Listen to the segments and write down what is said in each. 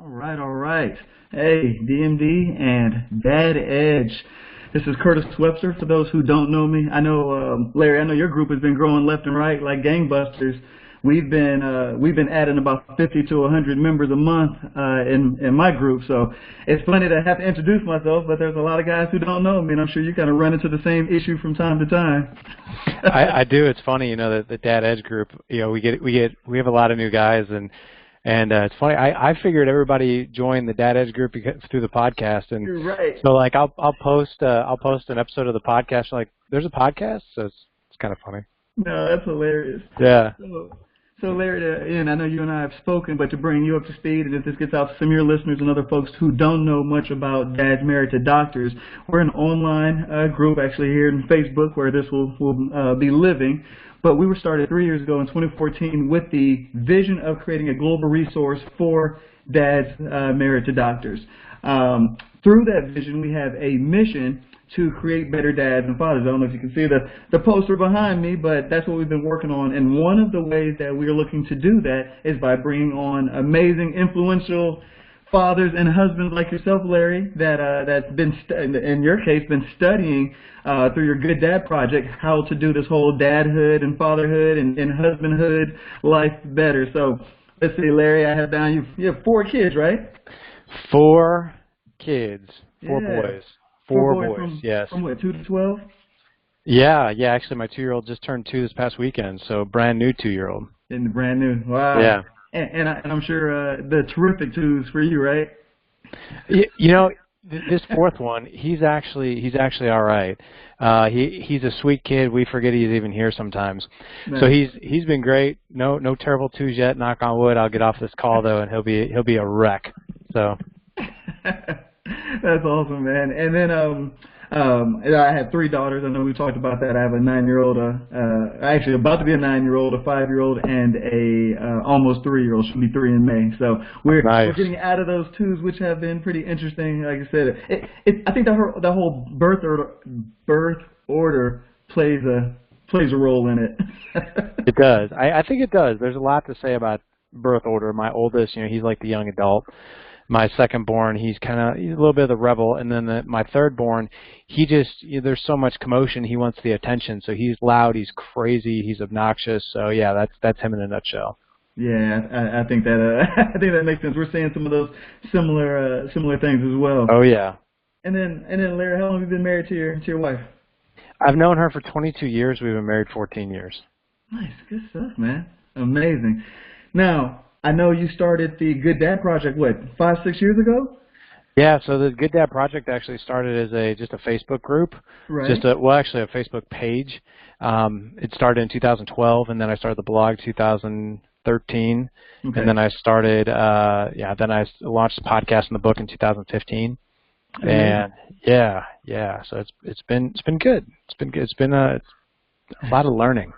All right, all right. Hey, DMD and Dad Edge. This is Curtis Webster. For those who don't know me, I know Larry. I know your group has been growing left and right like gangbusters. We've been adding about 50 to 100 members a month in my group. So it's funny to have to introduce myself, but there's a lot of guys who don't know me, and I'm sure you kind of run into the same issue from time to time. I do. It's funny, the Dad Edge group. We have a lot of new guys and it's funny. I figured everybody joined the Dad Edge group through the podcast, and You're right. so like I'll post an episode of the podcast. Like, there's a podcast, so it's kind of funny. No, that's hilarious. Yeah. So Larry, and I know you and I have spoken, but to bring you up to speed, and if this gets out to some of your listeners and other folks who don't know much about Dads Married to Doctors, we're an online group actually here in Facebook where this will be living. But we were started 3 years ago in 2014 with the vision of creating a global resource for dads married to doctors. Through that vision, we have a mission to create better dads and fathers. I don't know if you can see the poster behind me, but that's what we've been working on. And one of the ways that we are looking to do that is by bringing on amazing, influential fathers and husbands like yourself, Larry, that's been, in your case, been studying through your Good Dad Project how to do this whole dadhood and fatherhood and husbandhood life better. So let's see, Larry, I have down you have 4 kids, right? 4 kids, 4 Yeah. boys. 4 boys, from, yes. From what, 2 to 12? Yeah. Actually, my 2-year-old just turned 2 this past weekend, so brand new 2-year-old. And brand new. Wow. Yeah. And I'm sure the terrific 2s for you, right? This 4th one, he's actually all right. He's a sweet kid. We forget he's even here sometimes. Nice. So he's been great. No terrible 2s yet. Knock on wood. I'll get off this call though, and he'll be a wreck. So. That's awesome, man. And then I have 3 daughters. I know we talked about that. I have a 9-year-old, actually about to be a 9-year-old, a 5-year-old, and a almost 3-year-old. She'll be 3 in May. So we're getting out of those 2s, which have been pretty interesting. Like I said, I think the whole birth order plays a role in it. It does. I think it does. There's a lot to say about birth order. My oldest, he's like the young adult. My second-born, he's a little bit of the rebel, and then my third-born, there's so much commotion, he wants the attention. So he's loud, he's crazy, he's obnoxious. So yeah, that's him in a nutshell. Yeah, I think that makes sense. We're seeing some of those similar things as well. Oh yeah. And then Larry, how long have you been married to your wife? I've known her for 22 years. We've been married 14 years. Nice, good stuff, man. Amazing. Now, I know you started the Good Dad Project, 5-6 years ago? Yeah, so the Good Dad Project actually started as just a Facebook group, right? Actually a Facebook page. It started in 2012, and then I started the blog 2013, okay. And then I started, then I launched the podcast and the book in 2015, and yeah. So it's been good. It's been a lot of learning.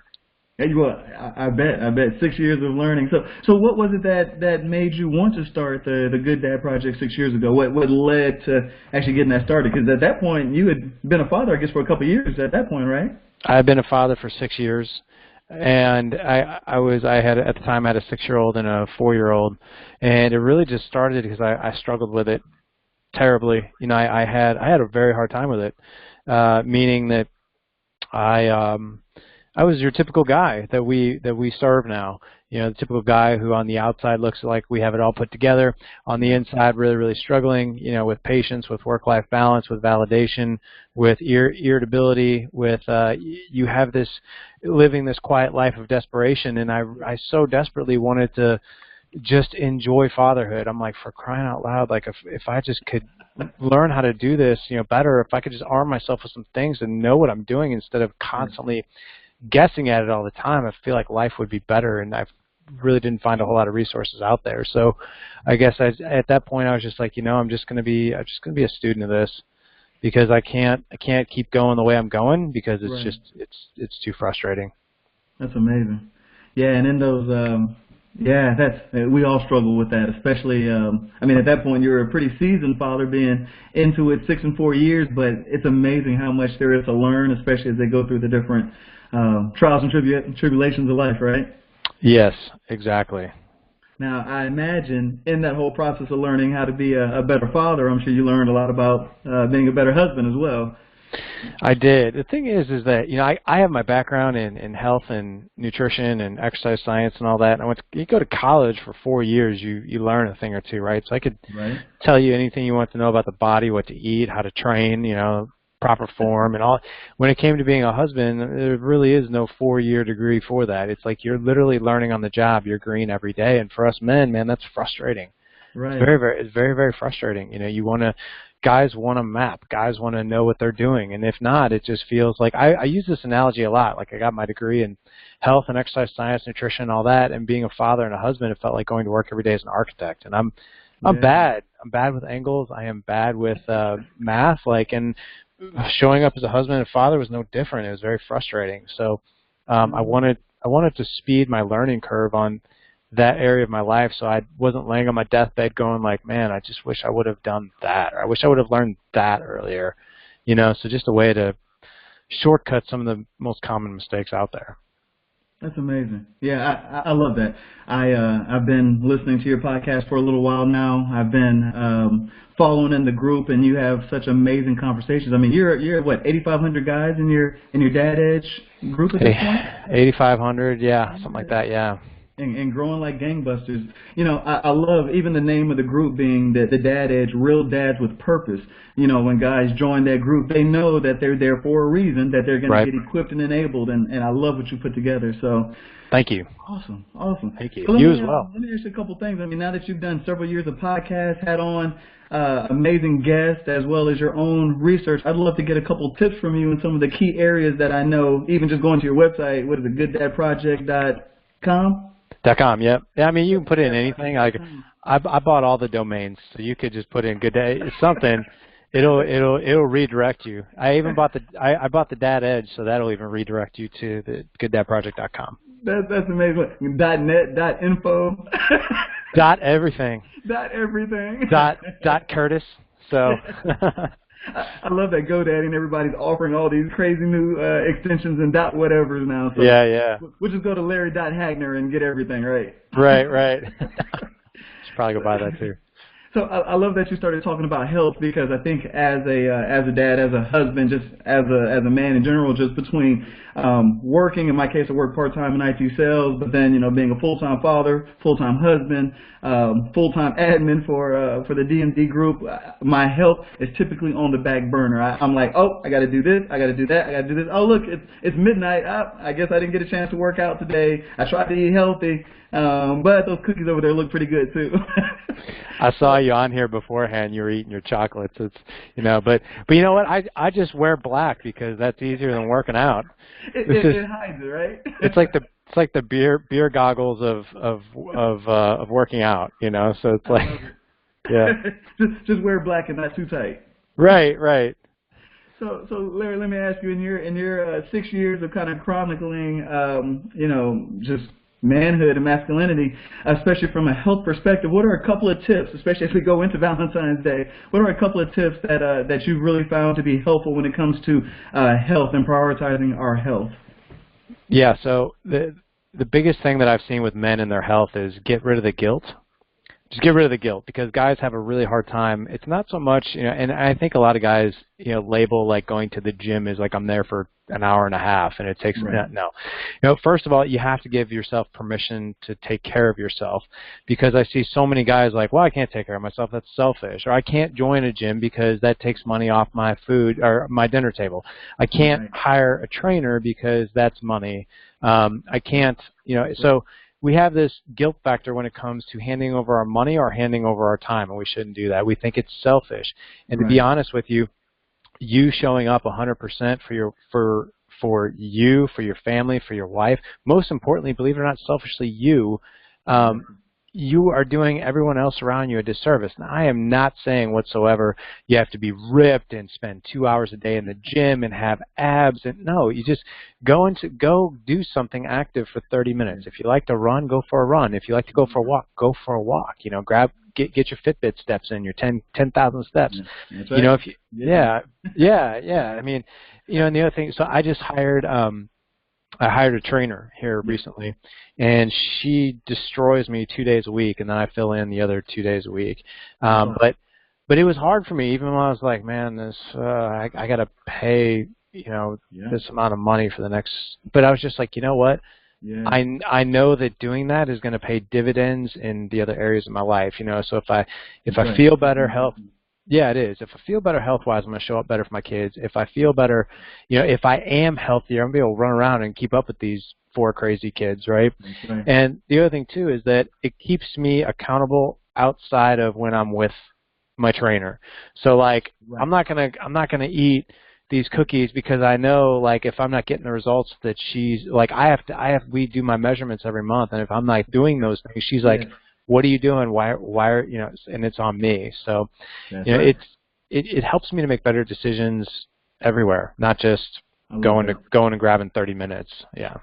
Well, I bet 6 years of learning. So what was it that made you want to start the Good Dad Project 6 years ago? What led to actually getting that started? Because at that point, you had been a father, I guess, for a couple of years at that point, right? I've been a father for 6 years, and at the time I had a 6-year-old and a 4-year-old, and it really just started because I struggled with it terribly. I had a very hard time with it, meaning that I was your typical guy that we serve now. The typical guy who on the outside looks like we have it all put together. On the inside, really, really struggling, with patience, with work-life balance, with validation, with irritability, with you have living this quiet life of desperation. And I so desperately wanted to just enjoy fatherhood. I'm like, for crying out loud, like if I just could learn how to do this, better, if I could just arm myself with some things and know what I'm doing instead of constantly guessing at it all the time, I feel like life would be better, and I really didn't find a whole lot of resources out there. So I guess at that point I was just like, I'm just going to be a student of this, because I can't keep going the way I'm going, because it's just it's too frustrating. That's amazing. Yeah, and in those we all struggle with that, especially at that point you're a pretty seasoned father, being into it 6 and 4 years, but it's amazing how much there is to learn, especially as they go through the different trials and tribulations of life, right? Yes, exactly. Now, I imagine in that whole process of learning how to be a better father, I'm sure you learned a lot about being a better husband as well. I did. The thing is that, I have my background in health and nutrition and exercise science and all that. And you go to college for 4 years, you learn a thing or two, right? So I could tell you anything you want to know about the body, what to eat, how to train, proper form and all. When it came to being a husband, there really is no 4-year degree for that. It's like you're literally learning on the job. You're green every day. And for us men, man, that's frustrating. Right. It's very, very frustrating. Guys want a map. Guys want to know what they're doing. And if not, it just feels like, I use this analogy a lot. Like I got my degree in health and exercise science, nutrition, all that. And being a father and a husband, it felt like going to work every day as an architect. And I'm bad. I'm bad with angles. I am bad with math. And showing up as a husband and father was no different. It was very frustrating. So I wanted to speed my learning curve on that area of my life, so I wasn't laying on my deathbed going like, man, I just wish I would have done that, or I wish I would have learned that earlier. So just a way to shortcut some of the most common mistakes out there. That's amazing. Yeah, I love that. I've been listening to your podcast for a little while now. I've been following in the group, and you have such amazing conversations. I mean, you're what, 8,500 guys in your Dad Edge group at this point? 8,500, yeah, something like that, yeah. And growing like gangbusters. I love even the name of the group being the Dad Edge, Real Dads with Purpose. When guys join that group, they know that they're there for a reason, that they're going to get equipped and enabled, and I love what you put together. So, thank you. Awesome. Thank you. So You as well. Let me ask you a couple things. I mean, now that you've done several years of podcasts, had on amazing guests as well as your own research, I'd love to get a couple tips from you in some of the key areas that I know, even just going to your website, what is it, gooddadproject.com? .com, yep. Yeah, I mean, you can put in anything. I bought all the domains, so you could just put in good day. It's something. It'll redirect you. I even bought the Dad Edge, so that'll even redirect you to the gooddadproject.com. That's amazing. .net, .info. Everything. Everything. Curtis. So. I love that GoDaddy and everybody's offering all these crazy new extensions and whatevers now. So yeah. We'll just go to Larry Hagner and get everything, right? Right. Should probably go buy that too. So I love that you started talking about health, because I think as a dad, as a husband, just as a man in general, just between working, in my case I work part-time in IT sales, but then being a full-time father, full-time husband, full-time admin for the DMD group, my health is typically on the back burner. I'm like, oh, I got to do this, I got to do that, I got to do this. Oh, look, it's midnight. I guess I didn't get a chance to work out today. I tried to eat healthy, but those cookies over there look pretty good too. I saw you on here beforehand. You were eating your chocolates. It's but you know what? I just wear black because that's easier than working out. It hides it, right? It's like the beer goggles of working out. So it's like yeah. just wear black and not too tight. Right. So Larry, let me ask you, in your 6 years of kind of chronicling, just manhood and masculinity, especially from a health perspective, what are a couple of tips, especially as we go into Valentine's Day, what are a couple of tips that you've really found to be helpful when it comes to health and prioritizing our health? Yeah, so the biggest thing that I've seen with men and their health is get rid of the guilt. Just get rid of the guilt, because guys have a really hard time. It's not so much, and I think a lot of guys, label like going to the gym as like I'm there for an hour and a half and it takes no. First of all, you have to give yourself permission to take care of yourself, because I see so many guys like, well, I can't take care of myself, that's selfish, or I can't join a gym because that takes money off my food or my dinner table. I can't hire a trainer because that's money. I can't, so we have this guilt factor when it comes to handing over our money or handing over our time, and we shouldn't do that. We think it's selfish. And to be honest with you, you showing up 100% for you, for your family, for your wife, most importantly, believe it or not, selfishly you are doing everyone else around you a disservice. Now, I am not saying whatsoever you have to be ripped and spend 2 hours a day in the gym and have abs. And no, you just go do something active for 30 minutes. If you like to run, go for a run. If you like to go for a walk, go for a walk. Get your Fitbit steps in, your 10,000 steps. That's right. If you, yeah. I mean, and the other thing, so I just hired I hired a trainer here recently, and she destroys me 2 days a week, and then I fill in the other 2 days a week. But it was hard for me, even when I was like, man, this I got to pay, this amount of money for the next. But I was just like, you know what? Yeah. I know that doing that is going to pay dividends in the other areas of my life. So if I feel better yeah, it is. If I feel better health-wise, I'm going to show up better for my kids. If I feel better, if I am healthier, I'm going to be able to run around and keep up with these 4 crazy kids, right? Right? And the other thing, too, is that it keeps me accountable outside of when I'm with my trainer. So, like, right. I'm not gonna eat these cookies because I know, like, if I'm not getting the results that she's, like, we do my measurements every month, and if I'm not doing those things, she's like, what are you doing? Why are, and it's on me. So, right. it helps me to make better decisions everywhere, not just going and grabbing 30 minutes. Yeah.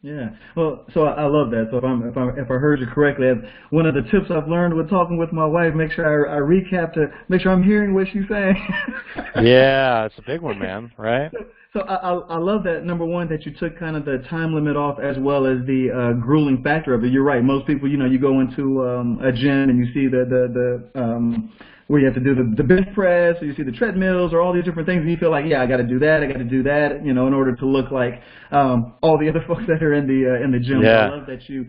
Yeah. Well, so I love that. So if I heard you correctly, one of the tips I've learned with talking with my wife, make sure I recap to make sure I'm hearing what she's saying. Yeah, it's a big one, man. Right? So I love that, number one, that you took kind of the time limit off as well as the grueling factor of it. You're right. Most people, you go into a gym and you see the where you have to do the bench press, or you see the treadmills, or all these different things, and you feel like, yeah, I got to do that, in order to look like all the other folks that are in the gym. Yeah. I love that you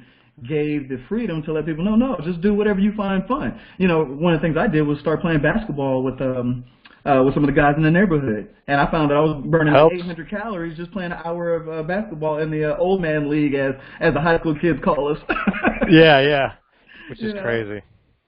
gave the freedom to let people know, no, just do whatever you find fun. One of the things I did was start playing basketball with some of the guys in the neighborhood, and I found that I was burning 800 calories just playing an hour of basketball in the old man league, as the high school kids call us. Yeah, which is crazy.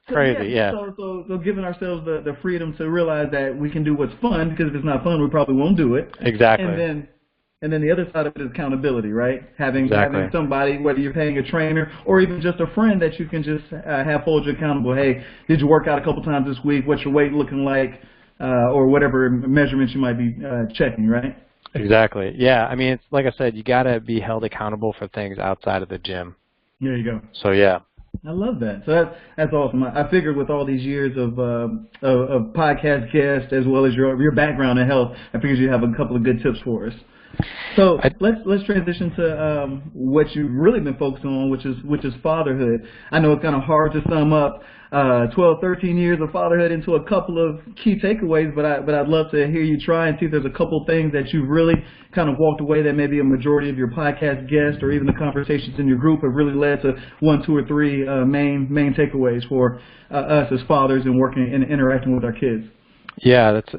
Crazy, yeah. So giving ourselves the freedom to realize that we can do what's fun, because if it's not fun, we probably won't do it. Exactly. And then the other side of it is accountability, right? Having somebody, whether you're paying a trainer or even just a friend that you can just have hold you accountable. Hey, did you work out a couple times this week? What's your weight looking like? Or whatever measurements you might be checking, right? Exactly. Yeah. I mean, it's like I said, you got to be held accountable for things outside of the gym. There you go. So yeah. I love that. So that's awesome. I figured with all these years of podcast guests as well as your background in health, I figured you'd have a couple of good tips for us. So let's transition to what you've really been focusing on, which is fatherhood. I know it's kind of hard to sum up 12, 13 years of fatherhood into a couple of key takeaways, but I'd love to hear you try and see if there's a couple things that you've really kind of walked away that maybe a majority of your podcast guests or even the conversations in your group have really led to 1, 2, or 3 main takeaways for us as fathers and working and interacting with our kids. Yeah, that's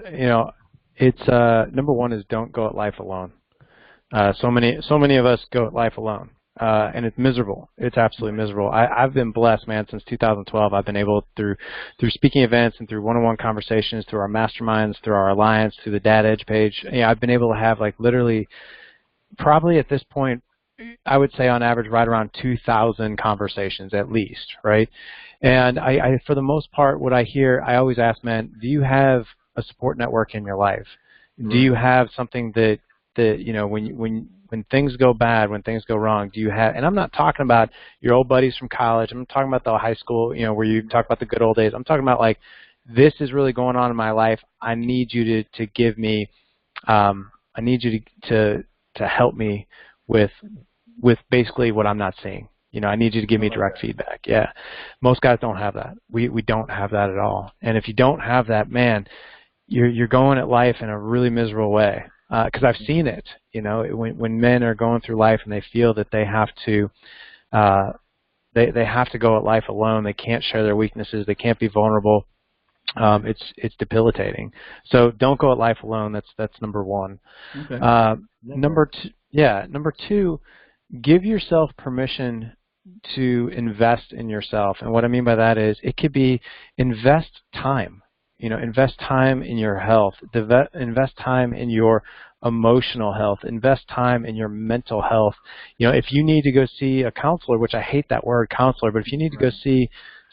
it's number one is don't go at life alone. So many of us go at life alone, and it's miserable. It's absolutely miserable. I've been blessed, man, since 2012. I've been able, through speaking events and through one-on-one conversations, through our masterminds, through our alliance, through the Dad Edge page, I've been able to have, like, literally, probably at this point, I would say on average right around 2,000 conversations at least, right? And I for the most part, what I hear, I always ask men, do you have a support network in your life? Do you have something that when things go bad, when things go wrong, do you have, and I'm not talking about your old buddies from college, I'm talking about the high school, where you talk about the good old days. I'm talking about, like, this is really going on in my life. I need you to give me, I need you to help me with basically what I'm not seeing. I need you to give me direct feedback. Yeah. Most guys don't have that. We don't have that at all. And if you don't have that, man, you're going at life in a really miserable way. Because I've seen it, when men are going through life and they feel that they have to, they have to go at life alone. They can't share their weaknesses. They can't be vulnerable. It's debilitating. So don't go at life alone. That's number one. Okay. Number two, give yourself permission to invest in yourself. And what I mean by that is it could be invest time. Invest time in your health, invest time in your emotional health, invest time in your mental health. If you need to go see a counselor, which I hate that word counselor, but if you need to go see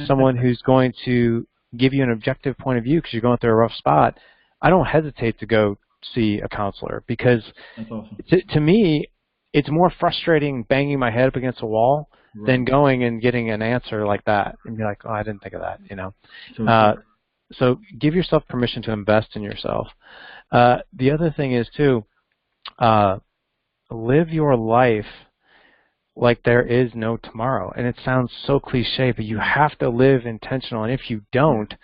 someone who's going to give you an objective point of view because you're going through a rough spot, I don't hesitate to go see a counselor, because that's awesome. To me, it's more frustrating banging my head up against a wall than going and getting an answer like that and be like, oh, I didn't think of that, So give yourself permission to invest in yourself. The other thing is, too, live your life like there is no tomorrow. And it sounds so cliche, but you have to live intentional. And if you don't,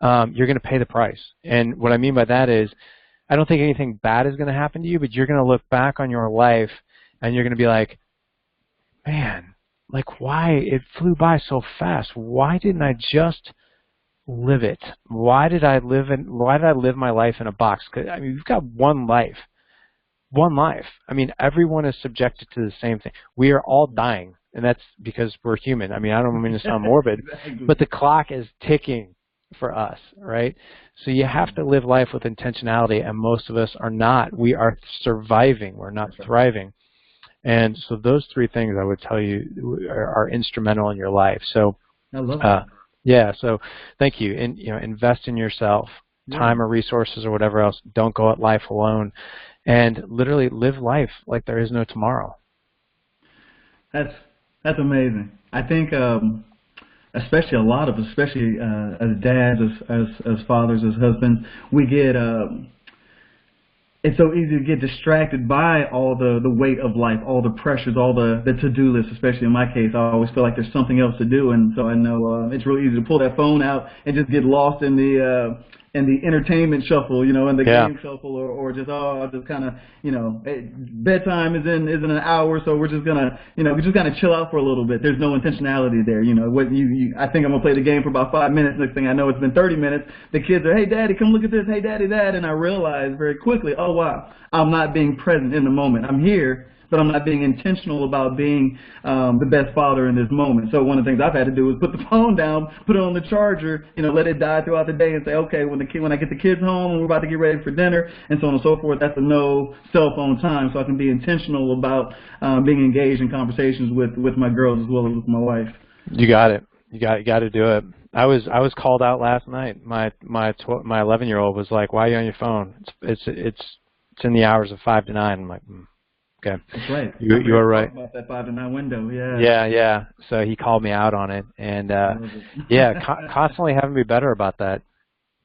you're going to pay the price. And what I mean by that is, I don't think anything bad is going to happen to you, but you're going to look back on your life and you're going to be like, man, like why it flew by so fast? Why didn't I just live it? Why did I live my life in a box? 'Cause, I mean, you've got one life. One life. I mean, everyone is subjected to the same thing. We are all dying, and that's because we're human. I mean, I don't mean to sound morbid, Exactly. but the clock is ticking for us, right? So you have to live life with intentionality, and most of us are not. We are surviving. We're not thriving. And so those three things I would tell you are instrumental in your life. So I love that. yeah, so thank you. And invest in yourself, time or resources or whatever else. Don't go at life alone. And literally live life like there is no tomorrow. That's amazing. I think, especially a lot of us, especially as dads, as fathers, as husbands, we get. It's so easy to get distracted by all the weight of life, all the pressures, all the to-do list. Especially in my case, I always feel like there's something else to do, and so I know it's real easy to pull that phone out and just get lost in the entertainment shuffle, and the game shuffle, or just I'll just kind of, bedtime is in an hour, so we're just gonna, we just gotta chill out for a little bit. There's no intentionality there, What I think I'm gonna play the game for about 5 minutes. Next thing I know, it's been 30 minutes. The kids are, hey daddy, come look at this. Hey daddy, that, and I realize very quickly, oh wow, I'm not being present in the moment. I'm here, but I'm not being intentional about being the best father in this moment. So one of the things I've had to do is put the phone down, put it on the charger, let it die throughout the day, and say, okay, when I get the kids home and we're about to get ready for dinner, and so on and so forth, that's a no cell phone time, so I can be intentional about being engaged in conversations with my girls as well as with my wife. You got it. You got to do it. I was called out last night. My 11-year-old was like, "Why are you on your phone? It's in the hours of 5 to 9." I'm like, okay. That's right. You are right. About that 5 to 9 window, yeah. Yeah. So he called me out on it, and constantly having to be better about that.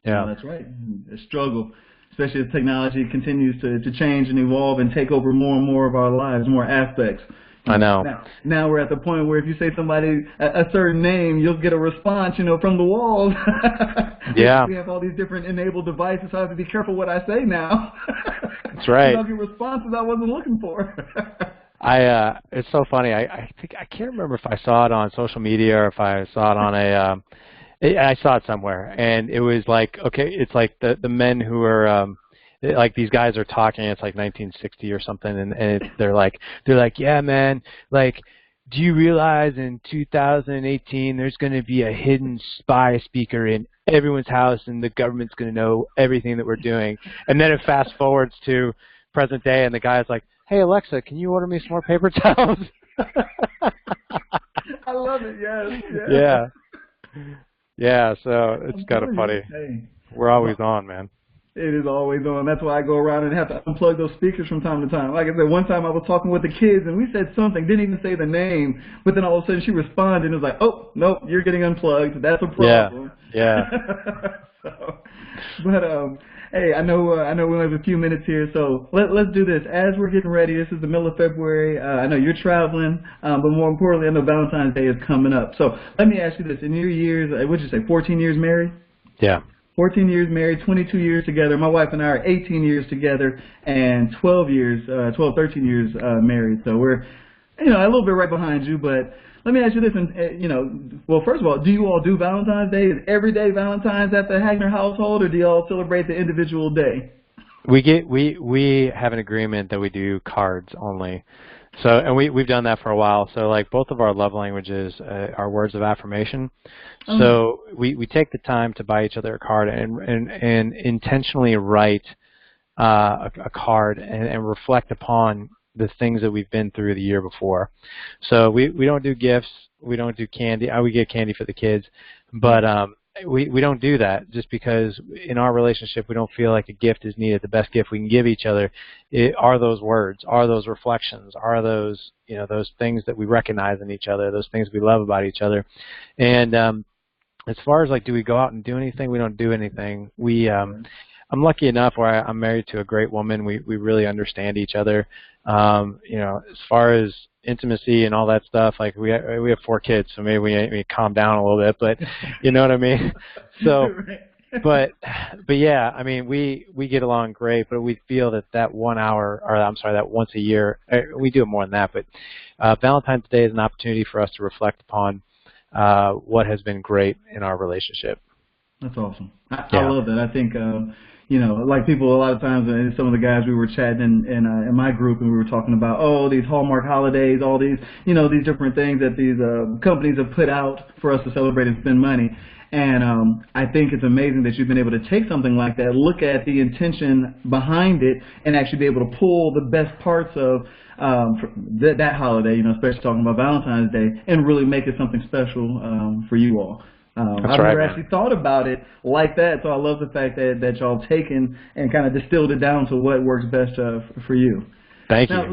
Yeah, no, that's right. A struggle, especially as technology continues to change and evolve and take over more and more of our lives, more aspects. I know. Now we're at the point where if you say somebody a certain name, you'll get a response, from the walls. Yeah. We have all these different enabled devices, so I have to be careful what I say now. That's right. I'll get responses I wasn't looking for. It's so funny. I think I can't remember if I saw it on social media or if I saw it on I saw it somewhere, and it was like, okay, it's like the men who are like these guys are talking. It's like 1960 or something, and they're like, yeah, man, like, do you realize in 2018 there's going to be a hidden spy speaker in everyone's house, and the government's going to know everything that we're doing? And then it fast forwards to present day, and the guy's like, hey Alexa, can you order me some more paper towels? I love it. Yes. Yeah. So it's kind of funny. Hey. We're always on, man. It is always on. That's why I go around and have to unplug those speakers from time to time. Like I said, one time I was talking with the kids and we said something, didn't even say the name, but then all of a sudden she responded and was like, oh, nope, you're getting unplugged. That's a problem. Yeah. Hey, I know we only have a few minutes here, so let's do this. As we're getting ready, this is the middle of February. I know you're traveling, but more importantly, I know Valentine's Day is coming up. So let me ask you this. In your years, what'd you say, 14 years married? Yeah. 14 years married, 22 years together. My wife and I are 18 years together and 13 years married. So we're, a little bit right behind you. But let me ask you this, well, first of all, do you all do Valentine's Day? Is every day Valentine's at the Hagner household, or do you all celebrate the individual day? We have an agreement that we do cards only. So, and we've done that for a while. So, like, both of our love languages are words of affirmation. So we take the time to buy each other a card and intentionally write a card and reflect upon the things that we've been through the year before. So we don't do gifts. We don't do candy. We get candy for the kids, but we don't do that just because in our relationship we don't feel like a gift is needed. The best gift we can give each other are those words, are those reflections, are those those things that we recognize in each other, those things we love about each other. And as far as like, do we go out and do anything? We don't do anything. I'm lucky enough where I'm married to a great woman. We really understand each other. You know, as far as intimacy and all that stuff, like we have 4 kids, so maybe we calm down a little bit, but you know what I mean? So, but yeah, I mean, we get along great, but we feel that 1 hour, or I'm sorry, that once a year, we do it more than that, but Valentine's Day is an opportunity for us to reflect upon what has been great in our relationship. That's awesome. I love that. I think, you know, like people a lot of times, and some of the guys we were chatting in my group, and we were talking about, oh, these Hallmark holidays, all these, you know, these different things that these companies have put out for us to celebrate and spend money. And I think it's amazing that you've been able to take something like that, look at the intention behind it, and actually be able to pull the best parts of that holiday, you know, especially talking about Valentine's Day, and really make it something special for you all. I've never actually thought about it like that, so I love the fact that y'all have taken and kind of distilled it down to what works best for you. Thank you. Now,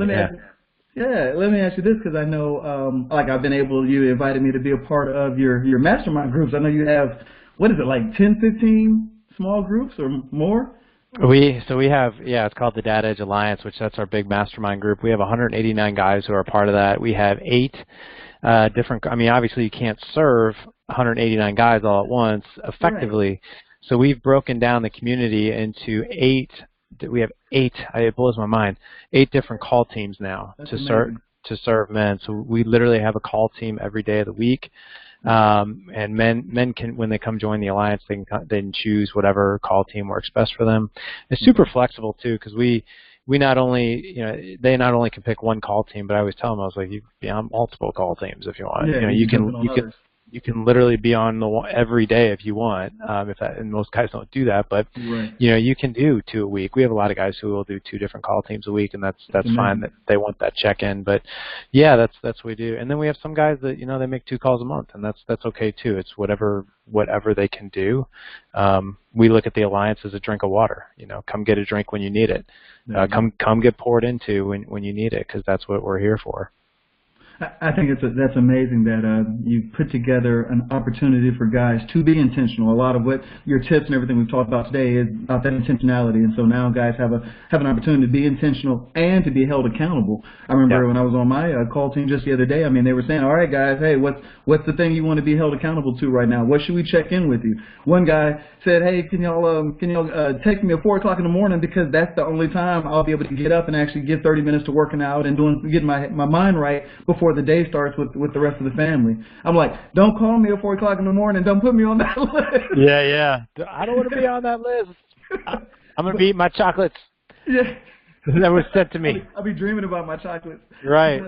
let me ask you this, because I know, like I've been able, you invited me to be a part of your mastermind groups. I know you have, what is it, like 10, 15 small groups or more? We have, it's called the Dad Edge Alliance, which that's our big mastermind group. We have 189 guys who are a part of that. We have 8 different, I mean, obviously you can't serve 189 guys all at once effectively. Right. So we've broken down the community into 8. We have 8. It blows my mind. 8 different call teams now to serve men. So we literally have a call team every day of the week. And men can, when they come join the alliance, they can choose whatever call team works best for them. It's super flexible too, because we not only, you know, they not only can pick one call team, but I always tell them, I was like, you can be on multiple call teams if you want. Yeah, you know, you can literally be on the one every day if you want. And most guys don't do that, but you know, you can do 2 a week. We have a lot of guys who will do 2 different call teams a week, and that's fine. That they want that check-in, but yeah, that's what we do. And then we have some guys that, you know, they make 2 calls a month, and that's okay too. It's whatever they can do. We look at the alliance as a drink of water. You know, come get a drink when you need it. Come get poured into when you need it, because that's what we're here for. I think that's amazing that you put together an opportunity for guys to be intentional. A lot of what your tips and everything we've talked about today is about that intentionality, and so now guys have an opportunity to be intentional and to be held accountable. I remember when I was on my call team just the other day, I mean, they were saying, all right, guys, hey, what's the thing you want to be held accountable to right now? What should we check in with you? One guy said, hey, can y'all text me at 4 o'clock in the morning, because that's the only time I'll be able to get up and actually give 30 minutes to working out and getting my mind right before the day starts with the rest of the family. I'm like, don't call me at 4 o'clock in the morning. Don't put me on that list. Yeah. I don't want to be on that list. I'm going to be eating my chocolates. Yeah. That was said to me. I'll be dreaming about my chocolates. Right.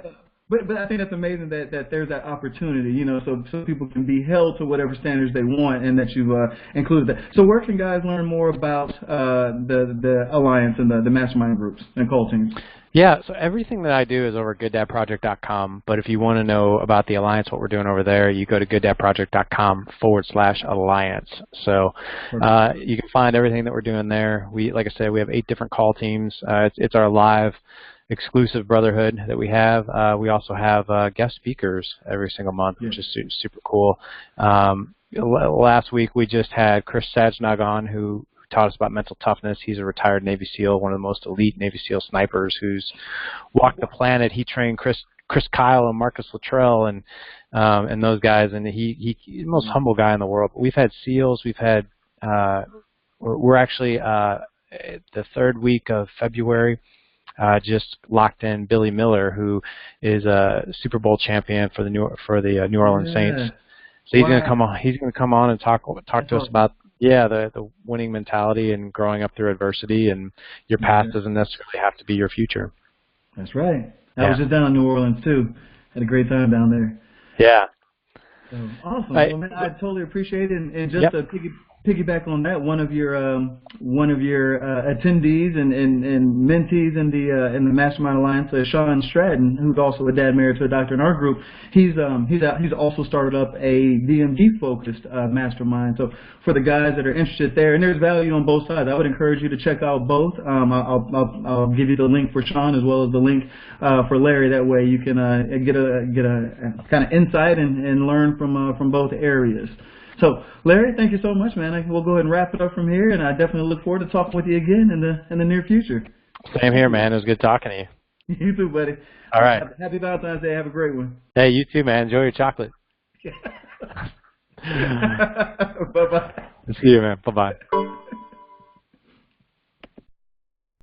But I think that's amazing that there's that opportunity, you know, so people can be held to whatever standards they want, and that you've included that. So where can guys learn more about the Alliance and the mastermind groups and call teams? Yeah, so everything that I do is over at gooddadproject.com, but if you want to know about the Alliance, what we're doing over there, you go to gooddadproject.com/alliance. So you can find everything that we're doing there. Like I said, we have 8 different call teams. It's our live exclusive brotherhood that we have. We also have guest speakers every single month, which is super cool. Last week we just had Chris Sajnag on, who taught us about mental toughness. He's a retired Navy SEAL, one of the most elite Navy SEAL snipers who's walked the planet. He trained Chris Kyle and Marcus Luttrell and those guys, and he's the most humble guy in the world. But we've had SEALs. We've had we're actually the 3rd week of February. Just locked in Billy Miller, who is a Super Bowl champion for the New Orleans Saints. So he's going to come on. He's going to come on and talk to us about the winning mentality and growing up through adversity, and your past doesn't necessarily have to be your future. That's right. I was just down in New Orleans too. Had a great time down there. Yeah. So, awesome. Well, man, I totally appreciate it. And just to piggyback on that, one of your attendees and mentees in the Mastermind Alliance, Sean Stratton, who's also a dad married to a doctor in our group, he's also started up a DMD focused mastermind. So for the guys that are interested there, and there's value on both sides, I would encourage you to check out both. I'll give you the link for Sean as well as the link for Larry. That way you can get a kind of insight and learn from both areas. So, Larry, thank you so much, man. We'll go ahead and wrap it up from here, and I definitely look forward to talking with you again in the near future. Same here, man. It was good talking to you. You too, buddy. All right. Happy Valentine's Day. Have a great one. Hey, you too, man. Enjoy your chocolate. Bye-bye. See you, man. Bye-bye.